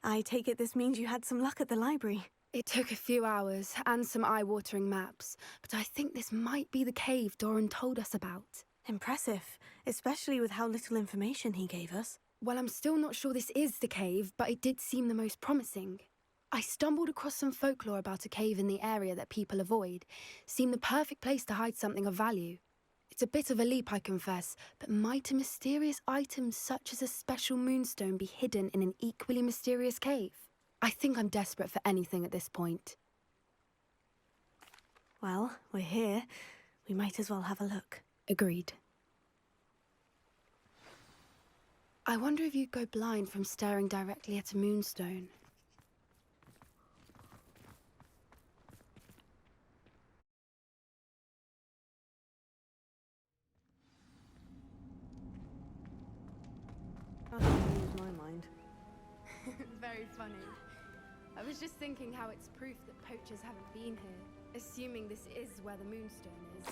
I take it this means you had some luck at the library. It took a few hours and some eye-watering maps, but I think this might be the cave Doran told us about. Impressive, especially with how little information he gave us. Well, I'm still not sure this is the cave, but it did seem the most promising. I stumbled across some folklore about a cave in the area that people avoid. Seemed the perfect place to hide something of value. It's a bit of a leap, I confess, but might a mysterious item such as a special moonstone be hidden in an equally mysterious cave? I think I'm desperate for anything at this point. Well, we're here. We might as well have a look. Agreed. I wonder if you'd go blind from staring directly at a moonstone. That blows my mind. Very funny. I was just thinking how it's proof that poachers haven't been here, assuming this is where the moonstone is.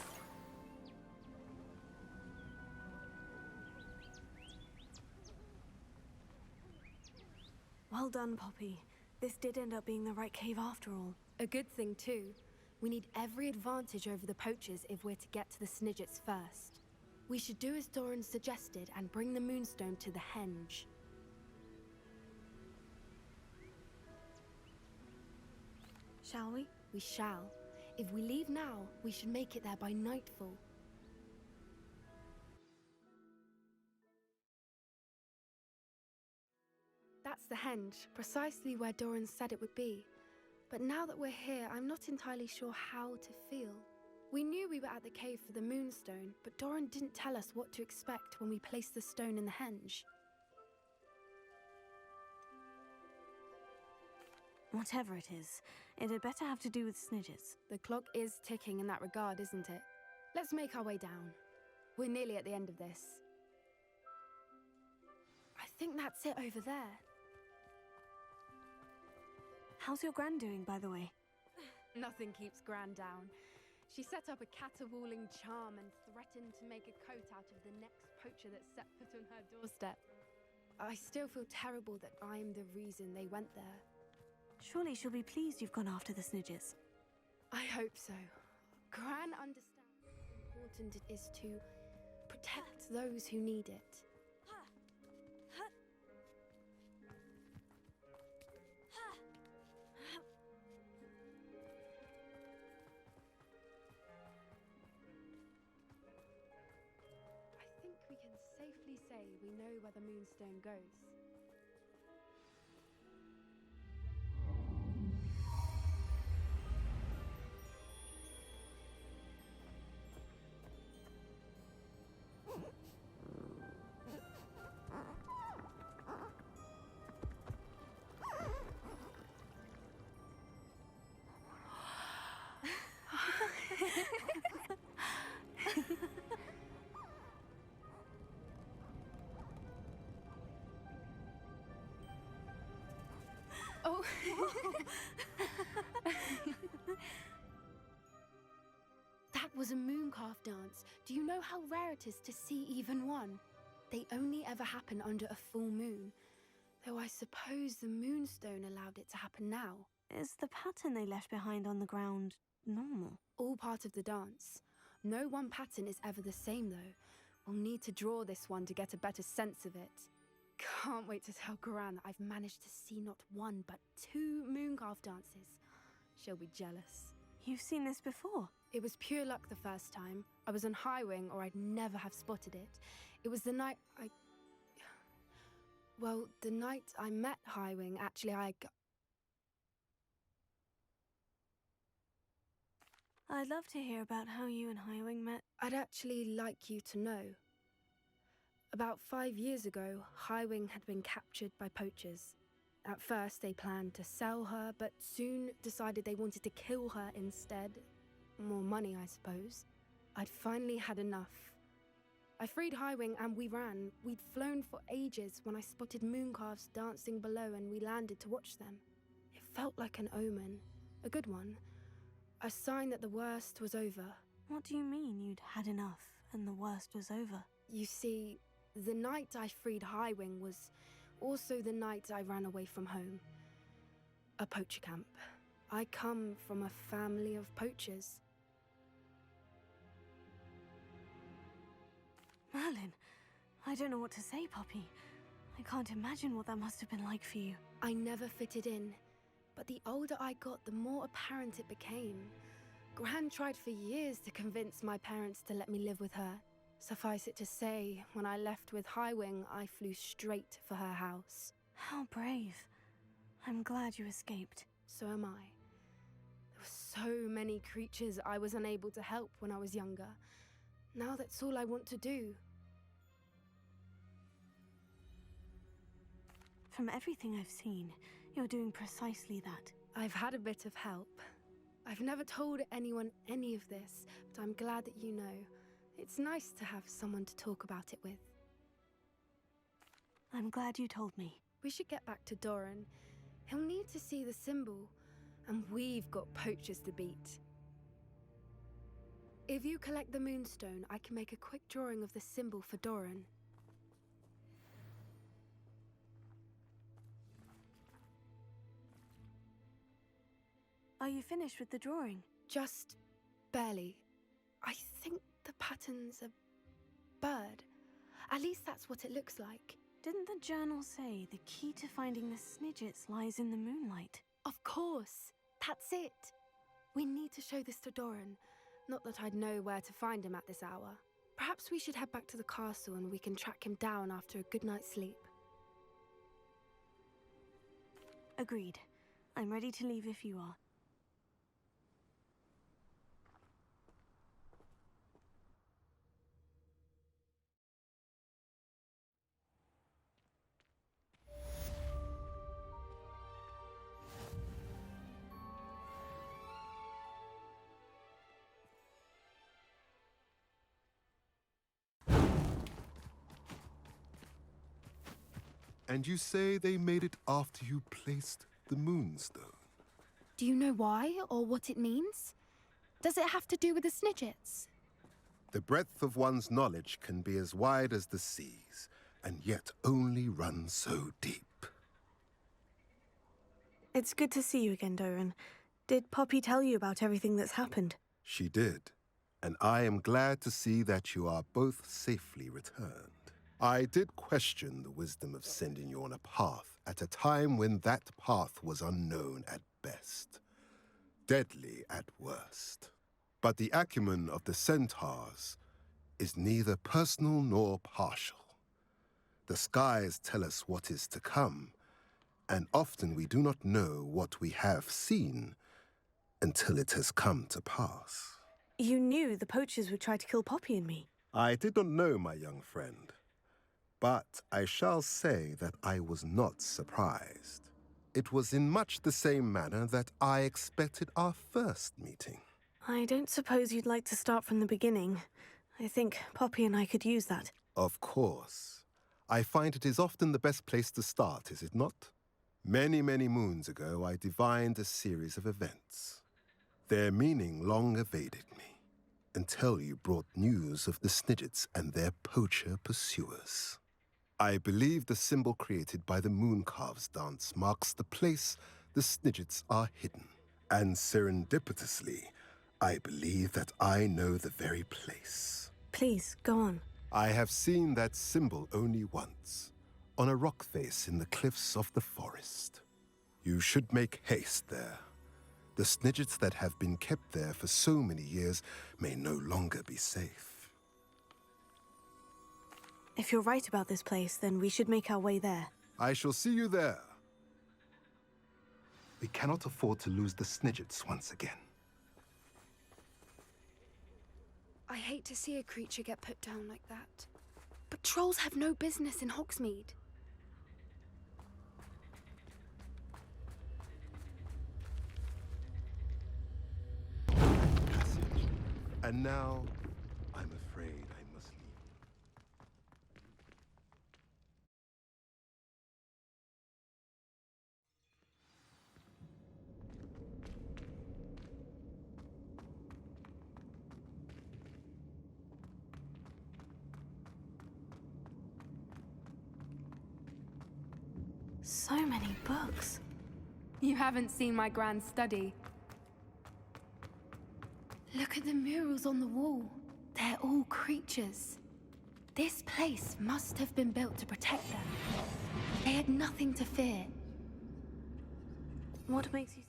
Well done, Poppy. This did end up being the right cave after all. A good thing too. We need every advantage over the poachers if we're to get to the Snidgets first. We should do as Doran suggested and bring the moonstone to the henge. Shall we? We shall. If we leave now, we should make it there by nightfall. That's the henge, precisely where Doran said it would be. But now that we're here, I'm not entirely sure how to feel. We knew we were at the cave for the moonstone, but Doran didn't tell us what to expect when we placed the stone in the henge. Whatever it is, it had better have to do with Snidgets. The clock is ticking in that regard, isn't it? Let's make our way down. We're nearly at the end of this. I think that's it over there. How's your Gran doing, by the way? Nothing keeps Gran down. She set up a caterwauling charm and threatened to make a coat out of the next poacher that set foot on her doorstep. I still feel terrible that I'm the reason they went there. Surely she'll be pleased you've gone after the Snidgets. I hope so. Gran understands how important it is to protect those who need it. I think we can safely say we know where the moonstone goes. Oh. That was a mooncalf dance. Do you know how rare it is to see even one? They only ever happen under a full moon. Though I suppose the moonstone allowed it to happen now. Is the pattern they left behind on the ground normal? All part of the dance. No one pattern is ever the same, though. We'll need to draw this one to get a better sense of it. Can't wait to tell Gran that I've managed to see not one, but 2 mooncalf dances. She'll be jealous. You've seen this before? It was pure luck the first time. I was on Highwing, or I'd never have spotted it. It was the night Well, the night I met Highwing, actually, I'd love to hear about how you and Highwing met. I'd actually like you to know. About 5 years ago, Highwing had been captured by poachers. At first, they planned to sell her, but soon decided they wanted to kill her instead. More money, I suppose. I'd finally had enough. I freed Highwing and we ran. We'd flown for ages when I spotted mooncalves dancing below and we landed to watch them. It felt like an omen. A good one. A sign that the worst was over. What do you mean you'd had enough and the worst was over? You see, the night I freed Highwing was also the night I ran away from home. A poacher camp. I come from a family of poachers. Merlin, I don't know what to say, Poppy. I can't imagine what that must have been like for you. I never fitted in, but the older I got, the more apparent it became. Gran tried for years to convince my parents to let me live with her. Suffice it to say, when I left with Highwing, I flew straight for her house. How brave. I'm glad you escaped. So am I. There were so many creatures I was unable to help when I was younger. Now that's all I want to do. From everything I've seen, you're doing precisely that. I've had a bit of help. I've never told anyone any of this, but I'm glad that you know. It's nice to have someone to talk about it with. I'm glad you told me. We should get back to Doran. He'll need to see the symbol, and we've got poachers to beat. If you collect the moonstone, I can make a quick drawing of the symbol for Doran. Are you finished with the drawing? Just barely. I think the pattern's a bird. At least that's what it looks like. Didn't the journal say the key to finding the Snidgets lies in the moonlight? Of course. That's it. We need to show this to Doran. Not that I'd know where to find him at this hour. Perhaps we should head back to the castle and we can track him down after a good night's sleep. Agreed. I'm ready to leave if you are. And you say they made it after you placed the moonstone? Do you know why or what it means? Does it have to do with the Snidgets? The breadth of one's knowledge can be as wide as the seas, and yet only run so deep. It's good to see you again, Doran. Did Poppy tell you about everything that's happened? She did, and I am glad to see that you are both safely returned. I did question the wisdom of sending you on a path at a time when that path was unknown at best, deadly at worst. But the acumen of the centaurs is neither personal nor partial. The skies tell us what is to come, and often we do not know what we have seen until it has come to pass. You knew the poachers would try to kill Poppy and me. I did not know, my young friend, but I shall say that I was not surprised. It was in much the same manner that I expected our first meeting. I don't suppose you'd like to start from the beginning. I think Poppy and I could use that. Of course. I find it is often the best place to start, is it not? Many, many moons ago, I divined a series of events. Their meaning long evaded me, until you brought news of the Snidgets and their poacher pursuers. I believe the symbol created by the Mooncalves dance marks the place the Snidgets are hidden. And serendipitously, I believe that I know the very place. Please, go on. I have seen that symbol only once, on a rock face in the cliffs of the forest. You should make haste there. The Snidgets that have been kept there for so many years may no longer be safe. If you're right about this place, then we should make our way there. I shall see you there. We cannot afford to lose the Snidgets once again. I hate to see a creature get put down like that. But trolls have no business in Hogsmeade. Passage. And now, I'm afraid I must leave. So many books. You haven't seen my grand study. Look at the murals on the wall. They're all creatures. This place must have been built to protect them. They had nothing to fear. What makes you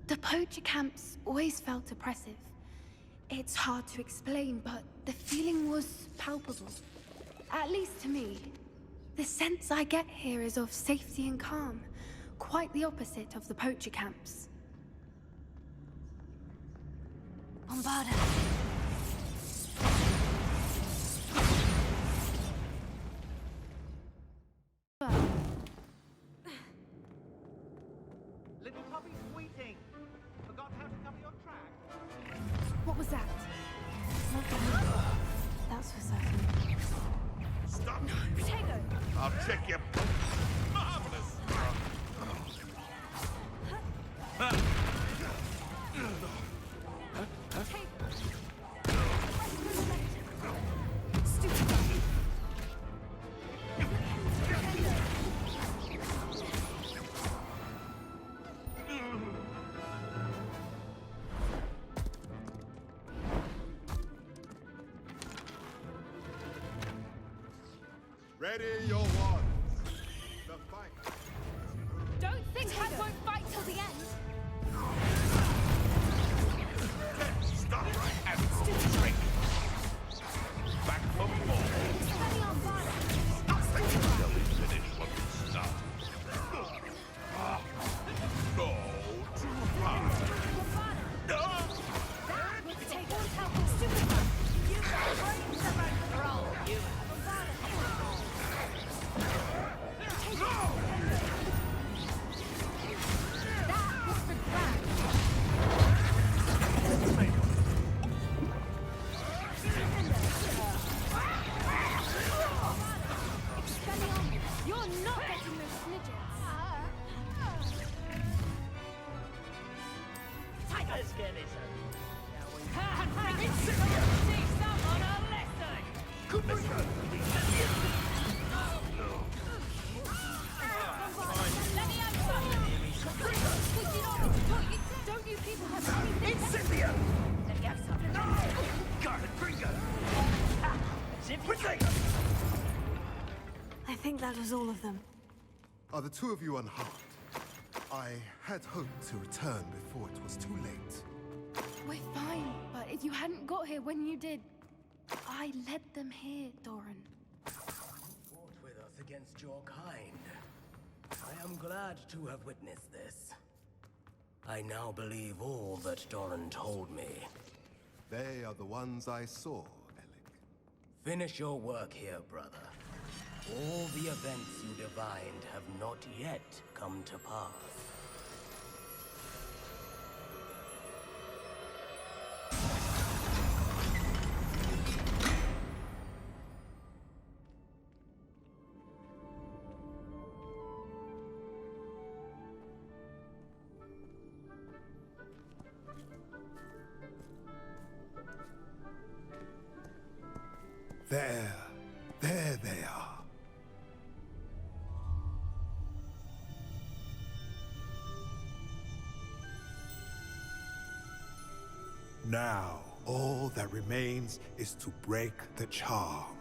The poacher camps always felt oppressive. It's hard to explain, but the feeling was palpable. At least to me. The sense I get here is of safety and calm. Quite the opposite of the poacher camps. Bombarda? Little puppy squeating. Forgot how to cover your track. What was that? That's for certain. Stop! Potato! I'll check your... Marvelous! Ready your wands. The fight. Don't think I won't fight till the end! Stop right and drink! Back for more! Shall we finish what we started? Go too far! You're not getting those snidgets! Tiger skin is Don't you people have anything? Incipient! Let me have some. Garlic gringo! Potato! I think that was all of them. Are the two of you unharmed? I had hoped to return before it was too late. We're fine, but if you hadn't got here when you did, I led them here, Doran. Fought with us against your kind. I am glad to have witnessed this. I now believe all that Doran told me. They are the ones I saw, Alec. Finish your work here, brother. All the events you divined have not yet come to pass. There they are. Now, all that remains is to break the charm.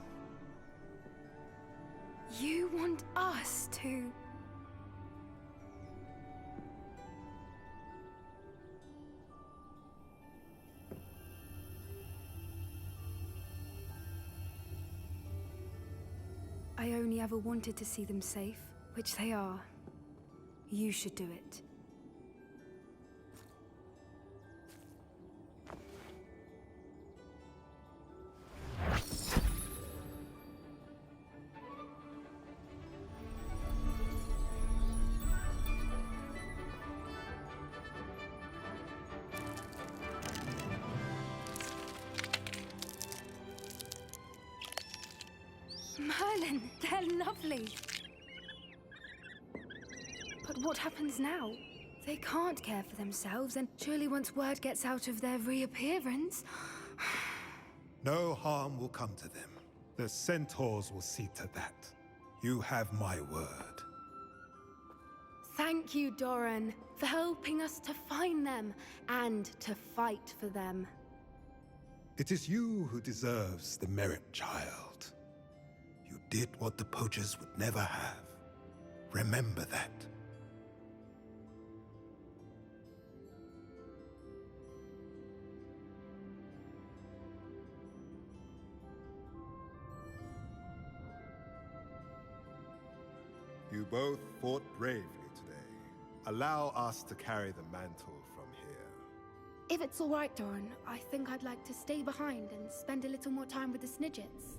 You want us to... I only ever wanted to see them safe, which they are. You should do it. Merlin, they're lovely. But what happens now? They can't care for themselves, and surely once word gets out of their reappearance... No harm will come to them. The centaurs will see to that. You have my word. Thank you, Doran, for helping us to find them and to fight for them. It is you who deserves the merit, child. You did what the poachers would never have. Remember that. You both fought bravely today. Allow us to carry the mantle from here. If it's all right, Doran, I think I'd like to stay behind and spend a little more time with the Snidgets.